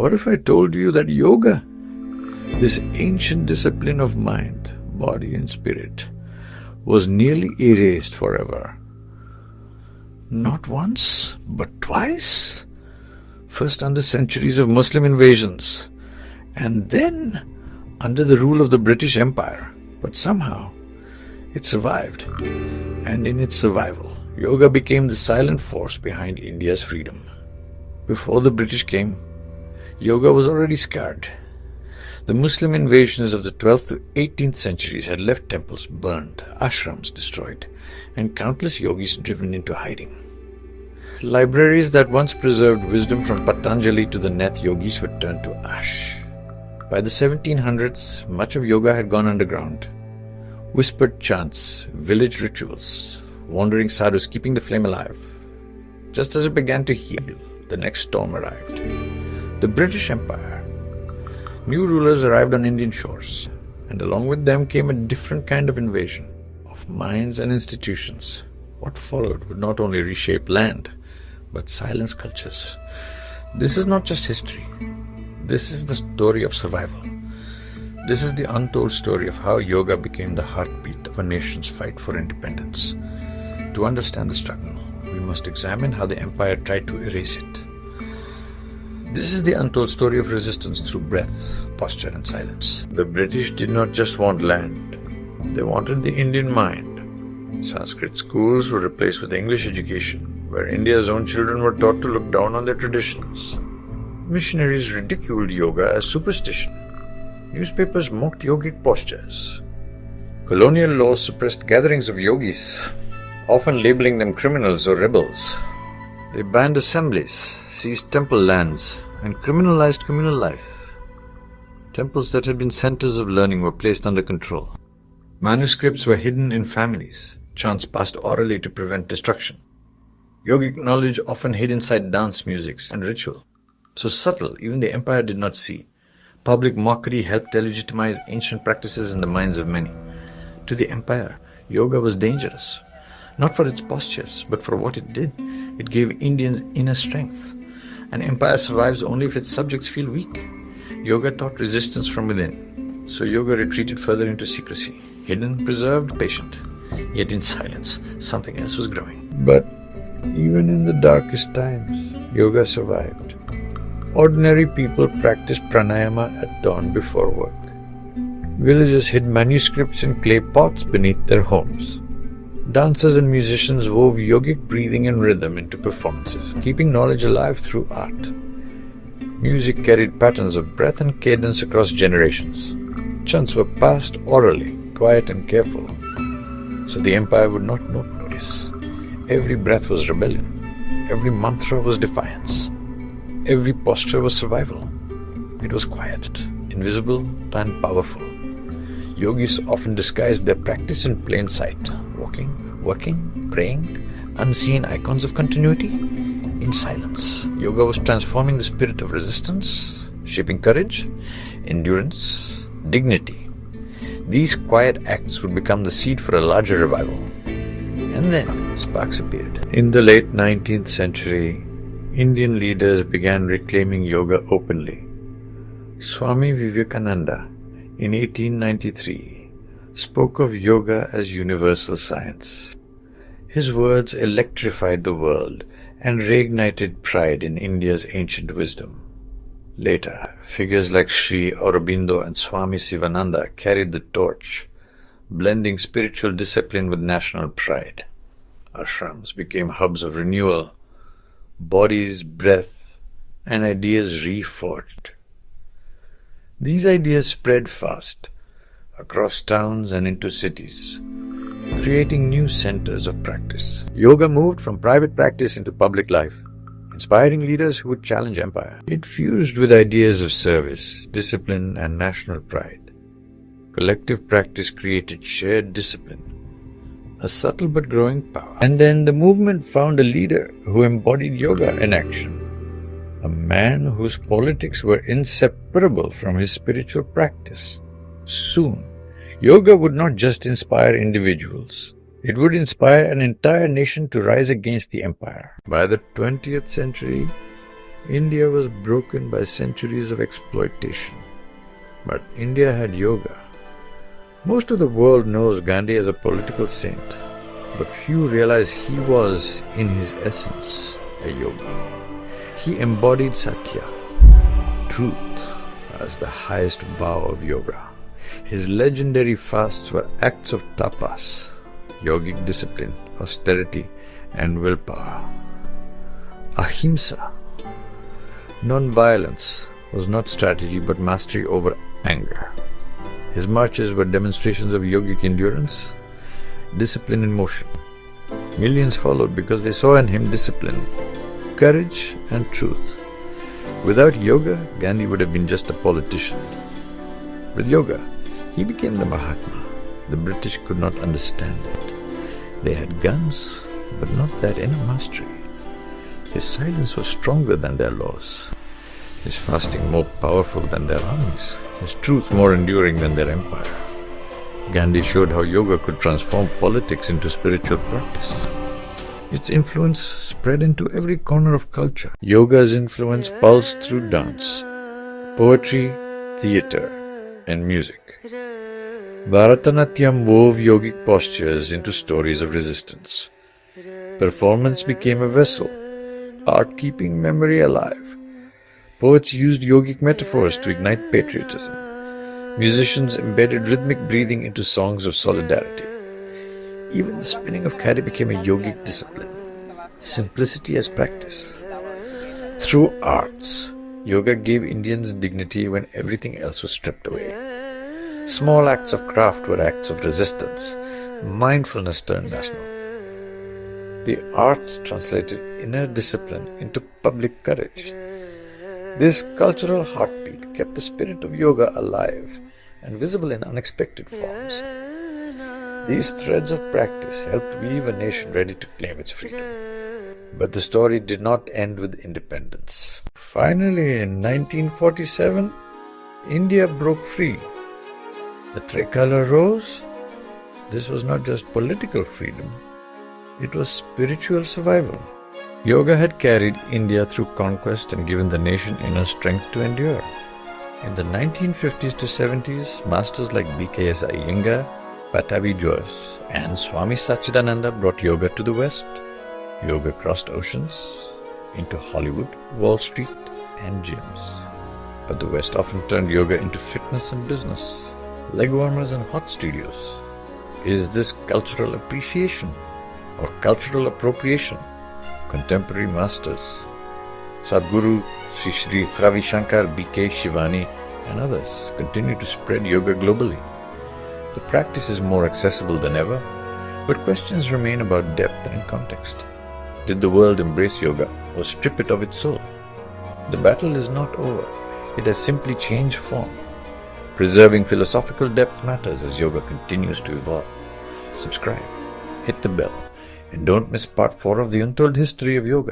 What if I told you that yoga, this ancient discipline of mind, body and spirit, was nearly erased forever? Not once, but twice. First under centuries of Muslim invasions, and then under the rule of the British Empire. But somehow, it survived. And in its survival, yoga became the silent force behind India's freedom. Before the British came, yoga was already scarred. The Muslim invasions of the 12th to 18th centuries had left temples burned, ashrams destroyed, and countless yogis driven into hiding. Libraries that once preserved wisdom from Patanjali to the Nath yogis were turned to ash. By the 1700s, much of yoga had gone underground. Whispered chants, village rituals, wandering sadhus keeping the flame alive. Just as it began to heal, the next storm arrived. The British Empire. New rulers arrived on Indian shores, and along with them came a different kind of invasion of minds and institutions. What followed would not only reshape land, but silence cultures. This is not just history. This is the story of survival. This is the untold story of how yoga became the heartbeat of a nation's fight for independence. To understand the struggle, we must examine how the empire tried to erase it. This is the untold story of resistance through breath, posture and silence. The British did not just want land. They wanted the Indian mind. Sanskrit schools were replaced with English education, where India's own children were taught to look down on their traditions. Missionaries ridiculed yoga as superstition. Newspapers mocked yogic postures. Colonial laws suppressed gatherings of yogis, often labeling them criminals or rebels. They banned assemblies, seized temple lands, and criminalized communal life. Temples that had been centers of learning were placed under control. Manuscripts were hidden in families, chants passed orally to prevent destruction. Yogic knowledge often hid inside dance musics and ritual. So subtle, even the empire did not see. Public mockery helped delegitimize ancient practices in the minds of many. To the empire, yoga was dangerous. Not for its postures, but for what it did. It gave Indians inner strength. An empire survives only if its subjects feel weak. Yoga taught resistance from within. So yoga retreated further into secrecy. Hidden, preserved, patient. Yet in silence, something else was growing. But even in the darkest times, yoga survived. Ordinary people practiced pranayama at dawn before work. Villagers hid manuscripts in clay pots beneath their homes. Dancers and musicians wove yogic breathing and rhythm into performances, keeping knowledge alive through art. Music carried patterns of breath and cadence across generations. Chants were passed orally, quiet and careful, so the empire would not notice. Every breath was rebellion. Every mantra was defiance. Every posture was survival. It was quiet, invisible and powerful. Yogis often disguised their practice in plain sight, walking, working, praying, unseen icons of continuity. In silence, yoga was transforming the spirit of resistance, shaping courage, endurance, dignity. These quiet acts would become the seed for a larger revival. And then sparks appeared. In the late 19th century, Indian leaders began reclaiming yoga openly. Swami Vivekananda, in 1893, spoke of yoga as universal science. His words electrified the world and reignited pride in India's ancient wisdom. Later, figures like Sri Aurobindo and Swami Sivananda carried the torch, blending spiritual discipline with national pride. Ashrams became hubs of renewal, bodies, breath, and ideas reforged. These ideas spread fast across towns and into cities, creating new centers of practice. Yoga moved from private practice into public life, inspiring leaders who would challenge empire. It fused with ideas of service, discipline, and national pride. Collective practice created shared discipline, a subtle but growing power. And then the movement found a leader who embodied yoga in action, a man whose politics were inseparable from his spiritual practice. Soon, yoga would not just inspire individuals, it would inspire an entire nation to rise against the empire. By the 20th century, India was broken by centuries of exploitation. But India had yoga. Most of the world knows Gandhi as a political saint, but few realize he was, in his essence, a yogi. He embodied Satya, truth, as the highest vow of yoga. His legendary fasts were acts of tapas, yogic discipline, austerity, and willpower. Ahimsa, non-violence, was not strategy but mastery over anger. His marches were demonstrations of yogic endurance, discipline in motion. Millions followed because they saw in him discipline, courage, and truth. Without yoga, Gandhi would have been just a politician. With yoga, he became the Mahatma. The British could not understand it. They had guns, but not that inner mastery. His silence was stronger than their laws. His fasting more powerful than their armies. His truth more enduring than their empire. Gandhi showed how yoga could transform politics into spiritual practice. Its influence spread into every corner of culture. Yoga's influence pulsed through dance, poetry, theatre, and music. Bharatanatyam wove yogic postures into stories of resistance. Performance became a vessel, art keeping memory alive. Poets used yogic metaphors to ignite patriotism. Musicians embedded rhythmic breathing into songs of solidarity. Even the spinning of khadi became a yogic discipline, simplicity as practice. Through arts, yoga gave Indians dignity when everything else was stripped away. Small acts of craft were acts of resistance. Mindfulness turned national. The arts translated inner discipline into public courage. This cultural heartbeat kept the spirit of yoga alive and visible in unexpected forms. These threads of practice helped weave a nation ready to claim its freedom. But the story did not end with independence. Finally, in 1947, India broke free. The tricolour rose. This was not just political freedom, it was spiritual survival. Yoga had carried India through conquest and given the nation inner strength to endure. In the 1950s to 70s, masters like B.K.S. Iyengar, Patabi Jois, and Swami Satchidananda brought yoga to the West. Yoga crossed oceans into Hollywood, Wall Street, and gyms. But the West often turned yoga into fitness and business, leg warmers and hot studios. Is this cultural appreciation or cultural appropriation? Contemporary masters, Sadhguru Sri Sri Ravi Shankar, B.K. Shivani, and others continue to spread yoga globally. The practice is more accessible than ever, but questions remain about depth and context. Did the world embrace yoga or strip it of its soul? The battle is not over. It has simply changed form. Preserving philosophical depth matters as yoga continues to evolve. Subscribe, hit the bell, and don't miss part 4 of the untold history of yoga.